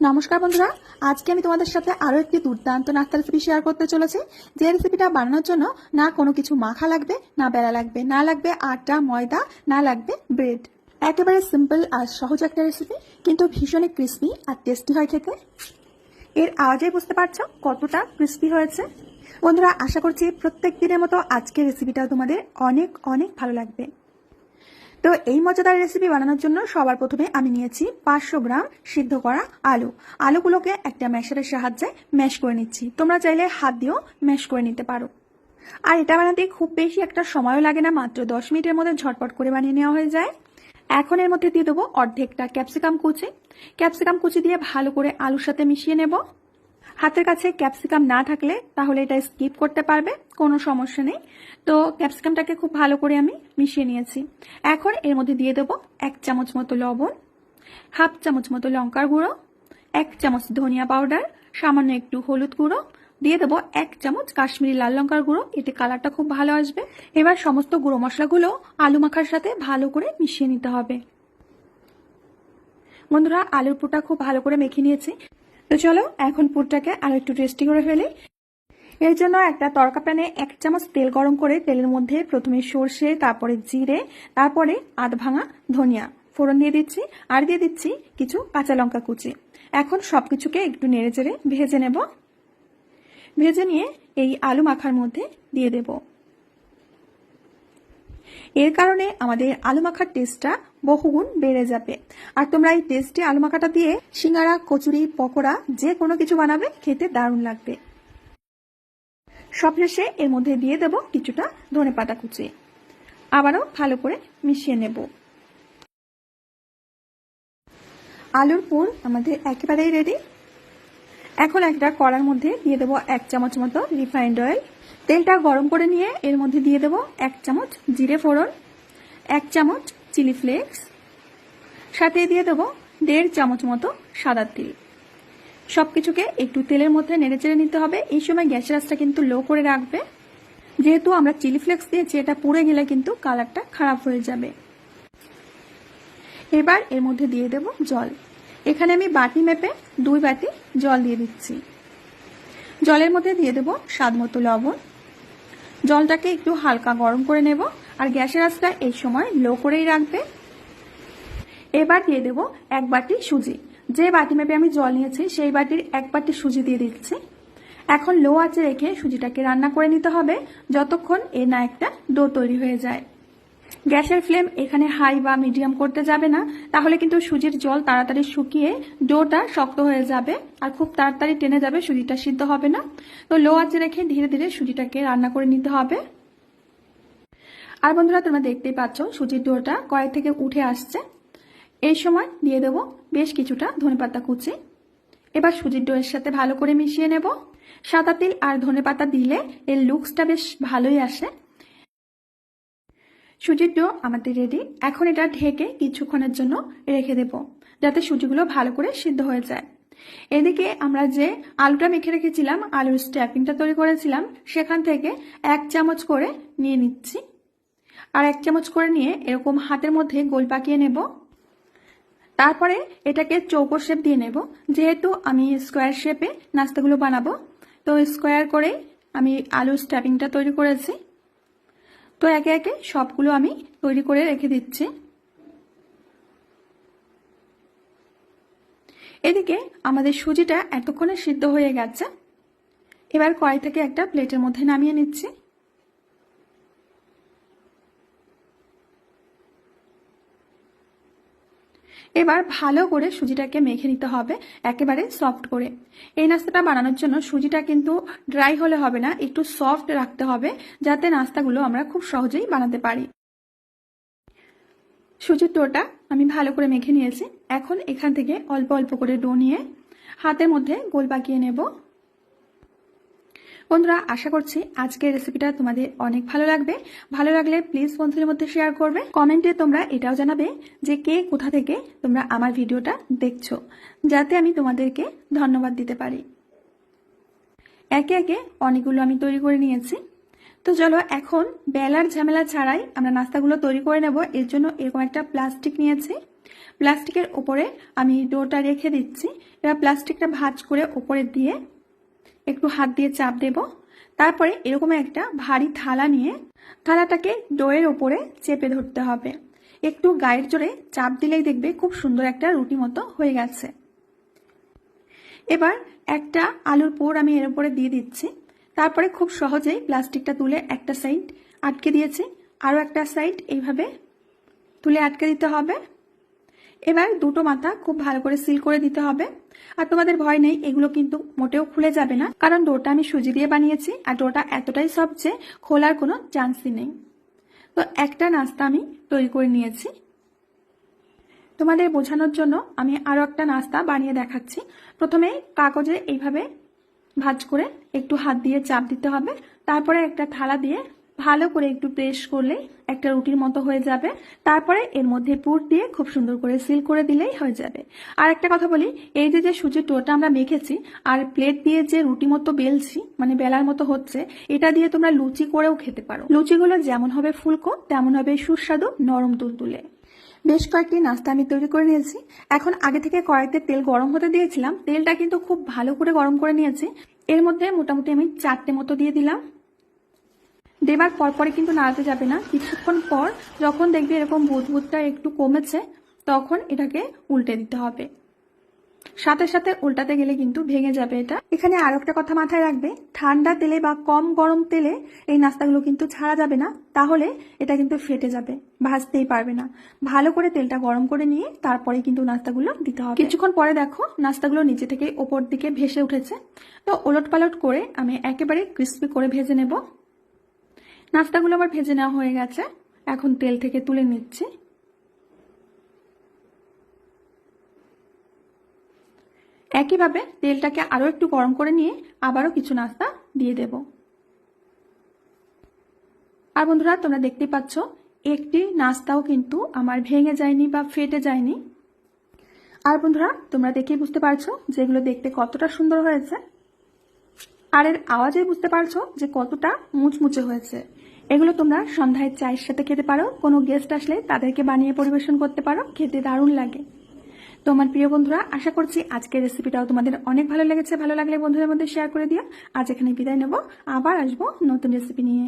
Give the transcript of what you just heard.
নমস্কার বন্ধুরা, আজকে আমি তোমাদের সাথে আরো একটি দুর্দান্ত নাস্তা রেসিপি শেয়ার করতে চলেছি। যে রেসিপিটা বানানোর জন্য না কোনো কিছু মাখা লাগবে, না বেলা লাগবে, না লাগবে আটা ময়দা, না লাগবে ব্রেড। একেবারে সিম্পল আর সহজ একটা রেসিপি, কিন্তু ভীষণই ক্রিস্পি আর টেস্টি হয় খেতে। এর আওয়াজে বুঝতে পারছো কতটা ক্রিস্পি হয়েছে। বন্ধুরা, আশা করছি প্রত্যেক দিনের মতো আজকের রেসিপিটাও তোমাদের অনেক অনেক ভালো লাগবে। তো এই মজাদার রেসিপি বানানোর জন্য সবার প্রথমে আমি নিয়েছি 500 গ্রাম সিদ্ধ করা আলু। আলুগুলোকে একটা ম্যাশারের সাহায্যে ম্যাশ করে নিচ্ছি। তোমরা চাইলে হাত দিয়েও ম্যাশ করে নিতে পারো। আর এটা বানাতে খুব বেশি একটা সময়ও লাগে না, মাত্র 10 মিনিটের মধ্যে ঝটপট করে বানিয়ে নেওয়া হয়ে যায়। এখন এর মধ্যে দিয়ে দেবো অর্ধেকটা ক্যাপসিকাম কুচি। ক্যাপসিকাম কুচি দিয়ে ভালো করে আলুর সাথে মিশিয়ে নেব। হাতের কাছে ক্যাপসিকাম না থাকলে তাহলে এটা স্কিপ করতে পারবে, কোনো সমস্যা নেই। তো ক্যাপসিকামটাকে খুব ভালো করে আমি মিশিয়ে নিয়েছি। এখন এর মধ্যে দিয়ে দেবো 1 চামচ মতো লবণ, হাফ চামচ মতো লঙ্কার গুঁড়ো, 1 চামচ ধনিয়া পাউডার, সামান্য একটু হলুদ গুঁড়ো, দিয়ে দেবো 1 চামচ কাশ্মীরি লাল লঙ্কার গুঁড়ো। এতে কালারটা খুব ভালো আসবে। এবার সমস্ত গুঁড়ো মশলাগুলো আলু মাখার সাথে ভালো করে মিশিয়ে নিতে হবে। বন্ধুরা, আলুর পুরটা খুব ভালো করে মেখে নিয়েছি। তো চলো এখন পুরটাকে আরো একটু টেস্টি করে ফেলি। এর জন্য একটা তড়কা প্যানে 1 চামচ তেল গরম করে তেলের মধ্যে প্রথমে সর্ষে, তারপরে জিরে, তারপরে আধ ভাঙা ধনিয়া ফোড়ন দিয়ে দিচ্ছি, আর দিয়ে দিচ্ছি কিছু কাঁচা লঙ্কা কুচি। এখন সবকিছুকে একটু নেড়েচেড়ে ভেজে নেব। ভেজে নিয়ে এই আলু মাখার মধ্যে দিয়ে দেব। এর কারণে আমাদের আলু মাখার টেস্টটা বহুগুণ বেড়ে যাবে। আর তোমরা এই টেস্টি আলু মাখাটা দিয়ে সিঙ্গারা, কচুরি, পকোড়া যে কোনো কিছু বানাবে, খেতে দারুণ লাগবে। সবশেষে এর মধ্যে দিয়ে দেব কিছুটা ধনেপাতা কুচি। আবারও ভালো করে মিশিয়ে নেব। আলুর পুর আমাদের একেবারেই রেডি। এখন একটা কড়ার মধ্যে দিয়ে দেব 1 চামচ মতো রিফাইন্ড অয়েল। তেলটা গরম করে নিয়ে এর মধ্যে দিয়ে দেব 1 চামচ জিরে ফোড়ন, 1 চামচ চিলি ফ্লেক্স, সাথে দিয়ে দেব 1.5 চামচ মতো সাদা তিল। সবকিছুকে একটু তেলের মধ্যে নেড়েচেড়ে নিতে হবে। এই সময় গ্যাসের আঁচটা কিন্তু লো করে রাখবে, যেহেতু আমরা চিলি ফ্লেক্স দিয়েছি, এটা পুড়ে গেলে কিন্তু কালারটা খারাপ হয়ে যাবে। এবার এর মধ্যে দিয়ে দেব জল। এখানে আমি বাটি মেপে 2 বাটি জল দিয়ে দিচ্ছি। জলের মধ্যে দিয়ে দেব স্বাদ মতো লবণ। জলটাকে একটু হালকা গরম করে নেব, আর গ্যাসের আঁচটা এই সময় লো করেই রাখবে। এবার দিয়ে দেব 1 বাটি সুজি। যে বাটি মেপে আমি জল নিয়েছি সেই বাটির 1 বাটি সুজি দিয়ে দিচ্ছি। এখন লো আঁচে রেখে সুজিটাকে রান্না করে নিতে হবে যতক্ষণ এর না একটা ডো তৈরি হয়ে যায়। গ্যাসের ফ্লেম এখানে হাই বা মিডিয়াম করতে যাবে না, তাহলে কিন্তু সুজির জল তাড়াতাড়ি শুকিয়ে ডোটা শক্ত হয়ে যাবে আর খুব তাড়াতাড়ি টেনে যাবে, সুজিটা সিদ্ধ হবে না। তো লো আঁচে রেখে ধীরে ধীরে সুজিটাকে রান্না করে নিতে হবে। আর বন্ধুরা, তোমরা দেখতেই পাচ্ছ সুজির ডোটা কড়াই থেকে উঠে আসছে। এই সময় দিয়ে দেব বেশ কিছুটা ধনেপাতা কুচি। এবার সুজির ডোয়ের সাথে ভালো করে মিশিয়ে নেব। সাদা তিল আর ধনেপাতা দিলে এর লুকসটা বেশ ভালোই আসে। সুজির ডো আমাদের রেডি। এখন এটা ঢেকে কিছুক্ষণের জন্য রেখে দেব, যাতে সুজিগুলো ভালো করে সিদ্ধ হয়ে যায়। এদিকে আমরা যে আলুটা মেখে রেখেছিলাম, আলুর স্ট্যাফিংটা তৈরি করেছিলাম, সেখান থেকে 1 চামচ করে নিয়ে নিচ্ছি। আর 1 চামচ করে নিয়ে এরকম হাতের মধ্যে গোল পাকিয়ে নেব। তারপরে এটাকে চৌকো শেপ দিয়ে নেব। যেহেতু আমি স্কোয়ার শেপে নাস্তাগুলো বানাবো, তো স্কোয়ার করে আমি আলুর স্ট্যাফিংটা তৈরি করেছি। তো একে একে সবগুলো আমি তৈরি করে রেখে দিচ্ছি। এদিকে আমাদের সুজিটা এতক্ষণে সিদ্ধ হয়ে গেছে। এবার কড়াই থেকে একটা প্লেটের মধ্যে নামিয়ে নিচ্ছি। এবার ভালো করে সুজিটাকে মেখে নিতে হবে, একেবারে সফট করে। এই নাস্তাটা বানানোর জন্য সুজিটা কিন্তু ড্রাই হলে হবে না, একটু সফট রাখতে হবে, যাতে নাস্তাগুলো আমরা খুব সহজেই বানাতে পারি। সুজির ডোটা আমি ভালো করে মেখে নিয়েছি। এখন এখান থেকে অল্প অল্প করে ডো নিয়ে হাতের মধ্যে গোল পাকিয়ে নেব। বন্ধুরা, আশা করছি আজকের রেসিপিটা তোমাদের অনেক ভালো লাগবে। ভালো লাগলে প্লিজ বন্ধুদের মধ্যে শেয়ার করবে। কমেন্টে তোমরা এটাও জানাবে যে কে কোথা থেকে তোমরা আমার ভিডিওটা দেখছো, যাতে আমি তোমাদেরকে ধন্যবাদ দিতে পারি। একে একে অনেকগুলো আমি তৈরি করে নিয়েছি। তো চলো এখন বেলার ঝামেলা ছাড়াই আমরা নাস্তাগুলো তৈরি করে নেব। এর জন্য এরকম একটা প্লাস্টিক নিয়েছি। প্লাস্টিকের উপরে আমি ডোটা রেখে দিচ্ছি। এবার প্লাস্টিকটা ভাঁজ করে উপরে দিয়ে একটু হাত দিয়ে চাপ দেব। তারপরে এরকম একটা ভারী থালা নিয়ে থালাটাকে ডোয়ের উপরে চেপে ধরতে হবে। একটু গায়ের জোরে চাপ দিলেই দেখবে খুব সুন্দর একটা রুটি মতো হয়ে গেছে। এবার একটা আলুর পুর আমি এর উপরে দিয়ে দিচ্ছি। তারপরে খুব সহজেই প্লাস্টিকটা তুলে একটা সাইড আটকে দিয়েছি, আরও একটা সাইড এইভাবে তুলে আটকে দিতে হবে। এবার দুটো মাথা খুব ভালো করে সিল করে দিতে হবে। আর তোমাদের ভয় নেই, এগুলো কিন্তু মোটেও খুলে যাবে না, কারণ ডোটা আমি সুজি দিয়ে বানিয়েছি আর ডোটা এতটাই সফট যে খোলার কোনো চান্সই নেই। তো একটা নাস্তা আমি তৈরি করে নিয়েছি। তোমাদের বোঝানোর জন্য আমি আরও একটা নাস্তা বানিয়ে দেখাচ্ছি। প্রথমে কাগজে এইভাবে ভাঁজ করে একটু হাত দিয়ে চাপ দিতে হবে। তারপরে একটা থালা দিয়ে ভালো করে একটু প্রেস করলে একটা রুটির মতো হয়ে যাবে। তারপরে এর মধ্যে পুর দিয়ে খুব সুন্দর করে সিল করে দিলেই হয়ে যাবে। আর একটা কথা বলি, এই যে সুজির ডোটা আমরা মেখেছি আর প্লেট দিয়ে যে রুটি মতো বেলছি, মানে বেলার মতো হচ্ছে, এটা দিয়ে তোমরা লুচি করেও খেতে পারো। লুচিগুলো যেমন হবে ফুলকো তেমন হবে সুস্বাদু নরম তুলতুলে। বেশ কয়েকটি নাস্তা আমি তৈরি করে নিয়েছি। এখন আগে থেকে কড়াইতে তেল গরম হতে দিয়েছিলাম, তেলটা কিন্তু খুব ভালো করে গরম করে নিয়েছি। এর মধ্যে মোটামুটি আমি 4টে মতো দিয়ে দিলাম। দেবার পরপরে কিন্তু নাড়াতে যাবে না, কিছুক্ষণ পর যখন দেখবে এরকম বুদবুদটা একটু কমেছে তখন এটাকে উল্টে দিতে হবে। সাথে সাথে উল্টাতে গেলে কিন্তু ভেঙে যাবে এটা। এখানে আরো একটা কথা মাথায় রাখবে, ঠান্ডা তেলে বা কম গরম তেলে এই নাস্তাগুলো কিন্তু ছাড়া যাবে না, তাহলে এটা কিন্তু ফেটে যাবে, ভাজতেই পারবে না। ভালো করে তেলটা গরম করে নিয়ে তারপরে কিন্তু নাস্তাগুলো দিতে হবে। কিছুক্ষণ পরে দেখো নাস্তাগুলো নিচে থেকে ওপর দিকে ভেসে উঠেছে। তো ওলট পালট করে আমি একেবারে ক্রিস্পি করে ভেজে নেব। নাস্তাগুলো আমার ভেজে নেওয়া হয়ে গেছে, এখন তেল থেকে তুলে নিচ্ছি। একইভাবে তেলটাকে আরো একটু গরম করে নিয়ে আবারও কিছু নাস্তা দিয়ে দেব। আর বন্ধুরা তোমরা দেখতে পাচ্ছ একটি নাস্তাও কিন্তু আমার ভেঙে যায়নি বা ফেটে যায়নি। আর বন্ধুরা তোমরা দেখেই বুঝতে পারছো যে এগুলো দেখতে কতটা সুন্দর হয়েছে, আর এর আওয়াজে বুঝতে পারছো যে কতটা মুচমুচে হয়েছে। এগুলো তোমরা সন্ধ্যায় চায়ের সাথে খেতে পারো, কোনো গেস্ট আসলে তাদেরকে বানিয়ে পরিবেশন করতে পারো, খেতে দারুণ লাগে। তো আমার প্রিয় বন্ধুরা, আশা করছি আজকের রেসিপিটাও তোমাদের অনেক ভালো লেগেছে। ভালো লাগলে বন্ধুদের মধ্যে শেয়ার করে দিও। আজ এখানে বিদায় নেব, আবার আসবো নতুন রেসিপি নিয়ে।